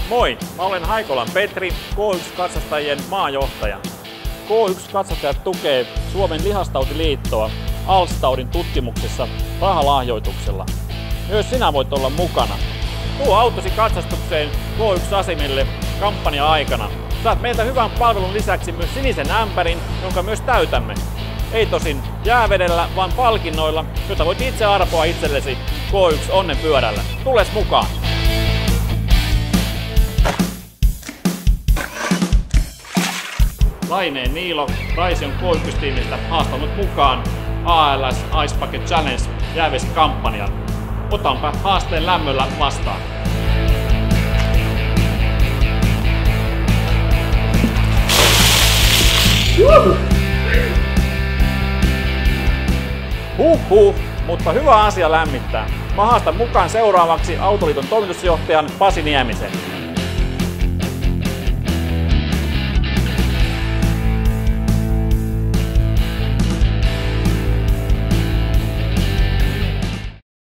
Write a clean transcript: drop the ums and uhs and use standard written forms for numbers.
Moi, mä olen Haikolan Petri, K1-katsastajien maajohtaja. K1-katsastajat tukee Suomen lihastautiliittoa ALS-taudin tutkimuksessa rahalahjoituksella. Myös sinä voit olla mukana. Tuo autosi katsastukseen K1-asemille kampanja-aikana. Saat meiltä hyvän palvelun lisäksi myös sinisen ämpärin, jonka myös täytämme. Ei tosin jäävedellä, vaan palkinnoilla, jota voit itse arpoa itsellesi K1 onnenpyörällä. Tules mukaan! Laineen Niilo Raision K1-tiimistä haastanut mukaan ALS Ice Bucket Challenge jäävesikampanjan. Otanpa haasteen lämmöllä vastaan. Mutta hyvä asia lämmittää. Mä haastan mukaan seuraavaksi Autoliiton toimitusjohtajan Pasi Niemisen.